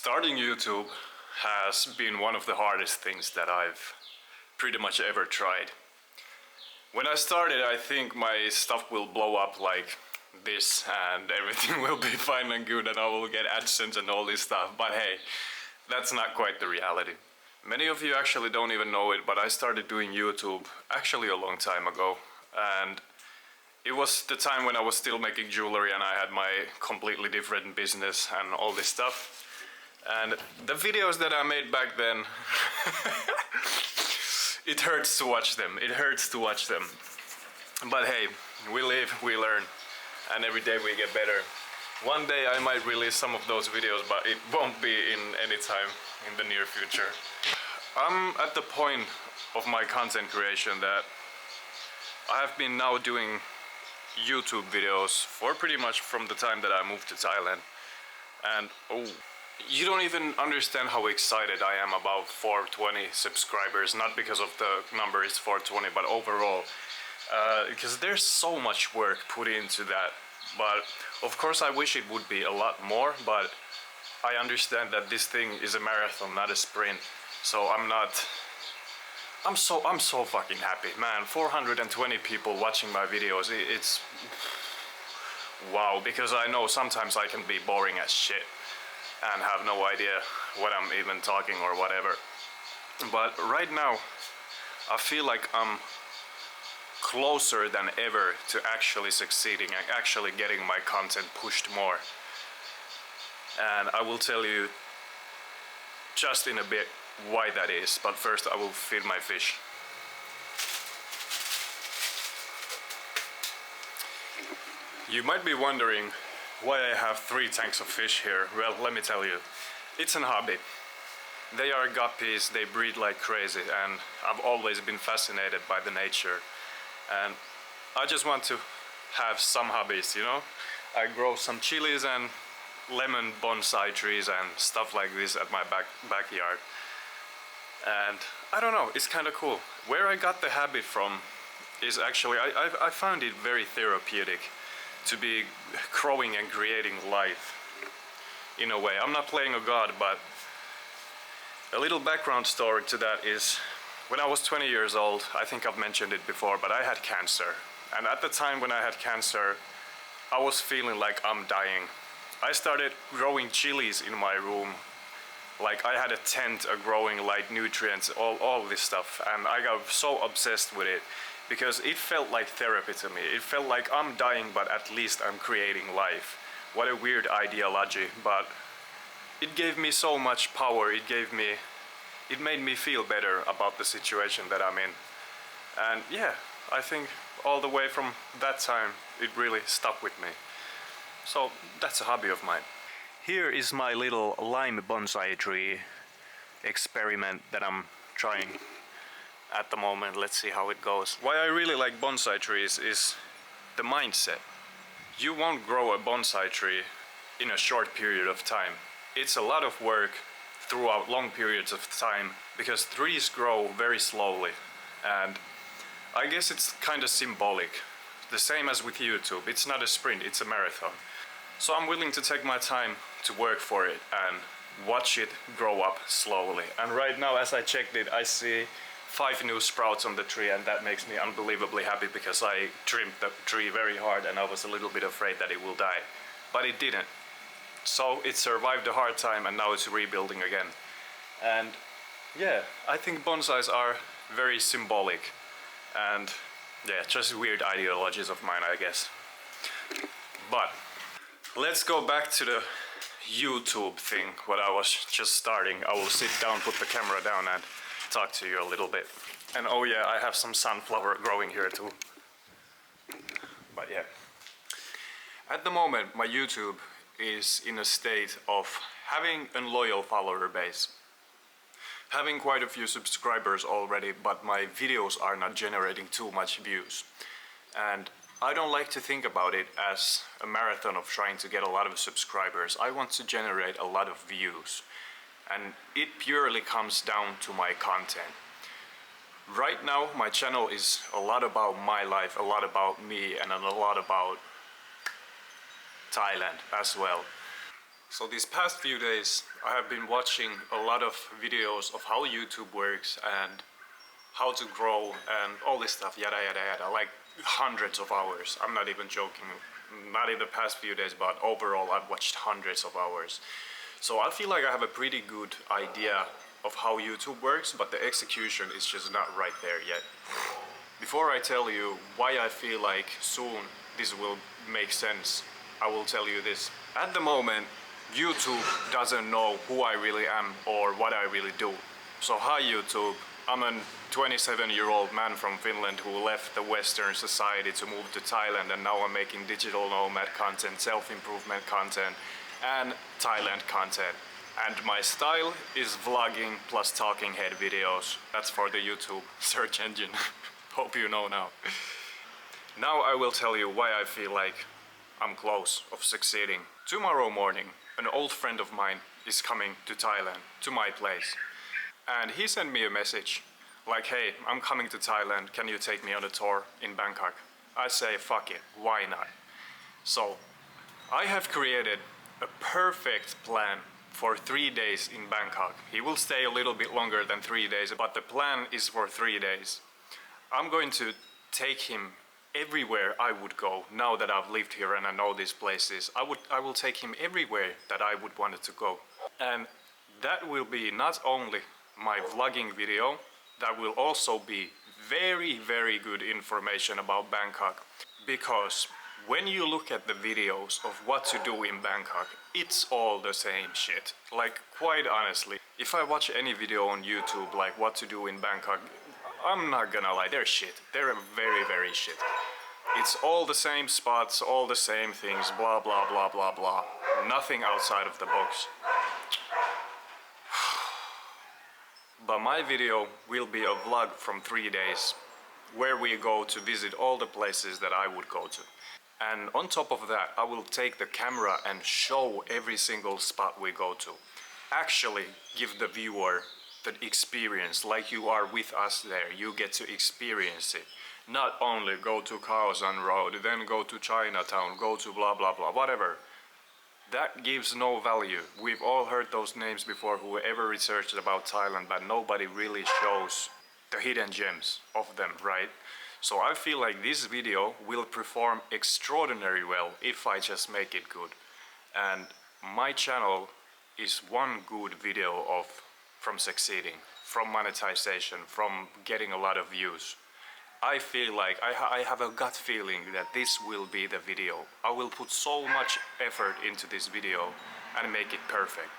Starting YouTube has been one of the hardest things that I've pretty much ever tried. When I started, I think my stuff will blow up like this and everything will be fine and good and I will get AdSense and all this stuff, but hey, that's not quite the reality. Many of you actually don't even know it, but I started doing YouTube actually a long time ago, and it was the time when I was still making jewelry and I had my completely different business and all this stuff. And the videos that I made back then, it hurts to watch them. It hurts to watch them. But hey, we live, we learn, and every day we get better. One day I might release some of those videos, but it won't be in any time in the near future. I'm at the point of my content creation that I have been now doing YouTube videos for pretty much from the time that I moved to Thailand. And you don't even understand how excited I am about 420 subscribers, not because of the number is 420, but overall. Because there's so much work put into that. But of course I wish it would be a lot more, but I understand that this thing is a marathon, not a sprint. So I'm so fucking happy, man. 420 people watching my videos, it's wow, because I know sometimes I can be boring as shit and have no idea what I'm even talking or whatever. But right now, I feel like I'm closer than ever to actually succeeding and actually getting my content pushed more. And I will tell you just in a bit why that is, but first I will feed my fish. You might be wondering why I have 3 tanks of fish here. Well, let me tell you, it's an hobby. They are guppies, they breed like crazy, and I've always been fascinated by the nature. And I just want to have some hobbies, you know? I grow some chilies and lemon bonsai trees and stuff like this at my backyard. And I don't know, it's kind of cool. Where I got the habit from is actually, I found it very therapeutic to be growing and creating life in a way. I'm not playing a god, but a little background story to that is when I was 20 years old, I think I've mentioned it before, but I had cancer. And at the time when I had cancer, I was feeling like I'm dying. I started growing chilies in my room. Like I had a tent, growing like nutrients, all this stuff, and I got so obsessed with it because it felt like therapy to me. It felt like I'm dying, but at least I'm creating life. What a weird ideology, but it gave me so much power. It made me feel better about the situation that I'm in. And yeah, I think all the way from that time, it really stuck with me. So that's a hobby of mine. Here is my little lime bonsai tree experiment that I'm trying at the moment. Let's see how it goes. Why I really like bonsai trees is the mindset. You won't grow a bonsai tree in a short period of time. It's a lot of work throughout long periods of time because trees grow very slowly, and I guess it's kind of symbolic. The same as with YouTube. It's not a sprint, it's a marathon. So I'm willing to take my time to work for it and watch it grow up slowly. And right now, as I checked it, I see 5 new sprouts on the tree, and that makes me unbelievably happy because I trimmed the tree very hard and I was a little bit afraid that it will die. But it didn't. So it survived a hard time and now it's rebuilding again. And yeah, I think bonsais are very symbolic and yeah, just weird ideologies of mine, I guess. But let's go back to the YouTube thing, what I was just starting. I will sit down, put the camera down and talk to you a little bit. And oh yeah, I have some sunflower growing here too. But yeah. At the moment, my YouTube is in a state of having a loyal follower base. Having quite a few subscribers already, but my videos are not generating too much views. And I don't like to think about it as a marathon of trying to get a lot of subscribers. I want to generate a lot of views. And it purely comes down to my content. Right now, my channel is a lot about my life, a lot about me, and a lot about Thailand as well. So these past few days I have been watching a lot of videos of how YouTube works and how to grow and all this stuff, yada yada yada, like hundreds of hours. I'm not even joking, not in the past few days, but overall I've watched hundreds of hours. So I feel like I have a pretty good idea of how YouTube works, but the execution is just not right there yet. Before I tell you why I feel like soon this will make sense, I will tell you this. At the moment, YouTube doesn't know who I really am or what I really do. So hi YouTube, I'm a 27-year-old man from Finland who left the Western society to move to Thailand, and now I'm making digital nomad content, self-improvement content and Thailand content. And my style is vlogging plus talking head videos. That's for the YouTube search engine. Hope you know now. Now I will tell you why I feel like I'm close of succeeding. Tomorrow morning, an old friend of mine is coming to Thailand, to my place. And he sent me a message like, hey, I'm coming to Thailand, can you take me on a tour in Bangkok? I say, fuck it, why not? So I have created a perfect plan for 3 days in Bangkok. He will stay a little bit longer than 3 days, but the plan is for 3 days. I'm going to take him everywhere I would go now that I've lived here and I know these places. I will take him everywhere that I would want to go. And that will be not only my vlogging video, that will also be very, very good information about Bangkok. Because when you look at the videos of what to do in Bangkok, it's all the same shit. Like, quite honestly, if I watch any video on YouTube like what to do in Bangkok, I'm not gonna lie, they're shit. They're very, very shit. It's all the same spots, all the same things, blah, blah, blah, blah, blah. Nothing outside of the box. But my video will be a vlog from 3 days, where we go to visit all the places that I would go to. And on top of that, I will take the camera and show every single spot we go to. Actually give the viewer the experience, like you are with us there. You get to experience it. Not only go to Khao San Road, then go to Chinatown, go to blah blah blah, whatever. That gives no value. We've all heard those names before, whoever researched about Thailand, but nobody really shows the hidden gems of them, right? So I feel like this video will perform extraordinarily well if I just make it good. And my channel is one good video from succeeding, from monetization, from getting a lot of views. I feel like I have a gut feeling that this will be the video. I will put so much effort into this video and make it perfect.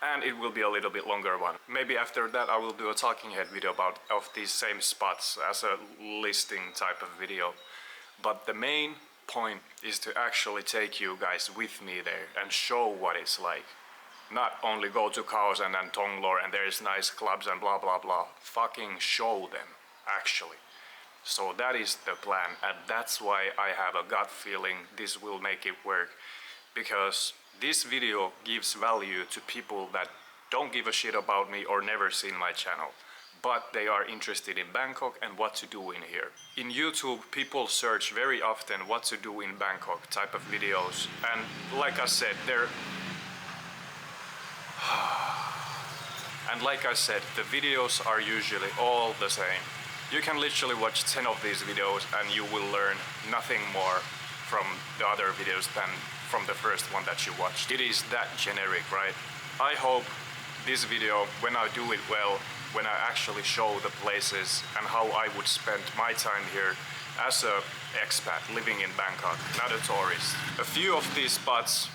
And it will be a little bit longer one. Maybe after that I will do a talking head video of these same spots as a listing type of video. But the main point is to actually take you guys with me there and show what it's like. Not only go to Khao San and Tonglor and there's nice clubs and blah blah blah. Fucking show them, actually. So that is the plan, and that's why I have a gut feeling this will make it work. Because this video gives value to people that don't give a shit about me or never seen my channel, but they are interested in Bangkok and what to do in here. In YouTube, people search very often what to do in Bangkok type of videos, and like I said, the videos are usually all the same. You can literally watch 10 of these videos and you will learn nothing more from the other videos than from the first one that you watched. It is that generic, right? I hope this video, when I do it well, when I actually show the places and how I would spend my time here as a expat living in Bangkok, not a tourist. A few of these spots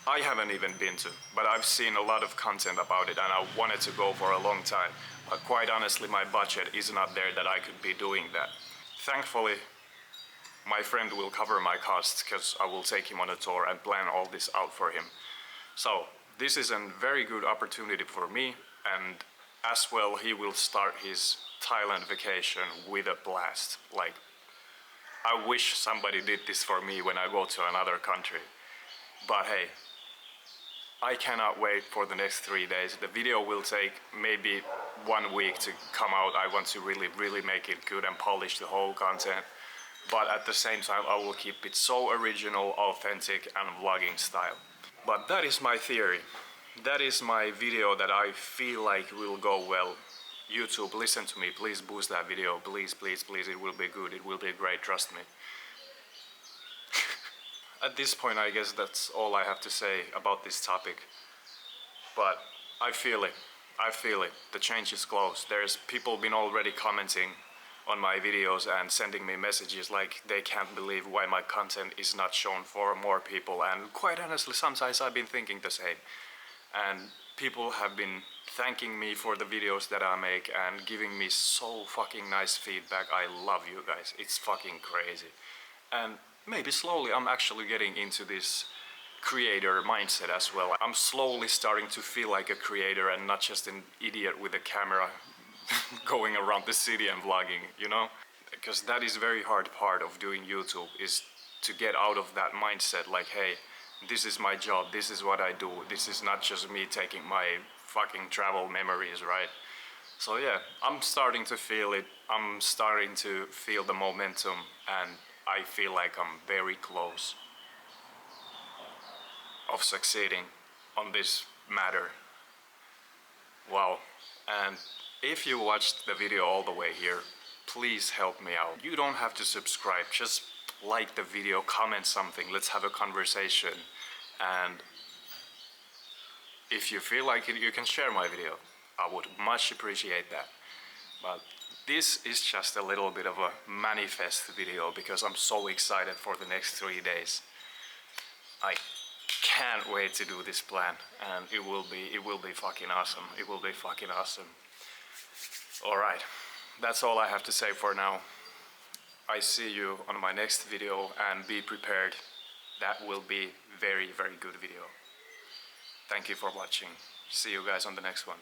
I haven't even been to, but I've seen a lot of content about it and I wanted to go for a long time. But quite honestly, my budget is not there that I could be doing that. Thankfully, my friend will cover my costs because I will take him on a tour and plan all this out for him. So this is a very good opportunity for me, and as well he will start his Thailand vacation with a blast. Like, I wish somebody did this for me when I go to another country. But hey, I cannot wait for the next 3 days. The video will take maybe 1 week to come out. I want to really make it good and polish the whole content. But at the same time, I will keep it so original, authentic and vlogging style. But that is my theory. That is my video that I feel like will go well. YouTube, listen to me, please boost that video, please, please, please, it will be good, it will be great, trust me. At this point, I guess that's all I have to say about this topic. But I feel it, I feel it, the change is close. There's people been already commenting on my videos and sending me messages like they can't believe why my content is not shown for more people, and quite honestly sometimes I've been thinking the same. And people have been thanking me for the videos that I make and giving me so fucking nice feedback. I love you guys, it's fucking crazy. And maybe slowly I'm actually getting into this creator mindset as well. I'm slowly starting to feel like a creator and not just an idiot with a camera going around the city and vlogging, you know? Because that is very hard part of doing YouTube, is to get out of that mindset like, hey, this is my job, this is what I do, this is not just me taking my fucking travel memories, right? So yeah, I'm starting to feel it, I'm starting to feel the momentum, and I feel like I'm very close of succeeding on this matter. Wow. And if you watched the video all the way here, please help me out. You don't have to subscribe, just like the video, comment something, let's have a conversation. And if you feel like it, you can share my video. I would much appreciate that. But this is just a little bit of a manifest video because I'm so excited for the next 3 days. I can't wait to do this plan, and it will be fucking awesome. It will be fucking awesome. All right, that's all I have to say for now. I see you on my next video, and be prepared. That will be very, very good video. Thank you for watching. See you guys on the next one.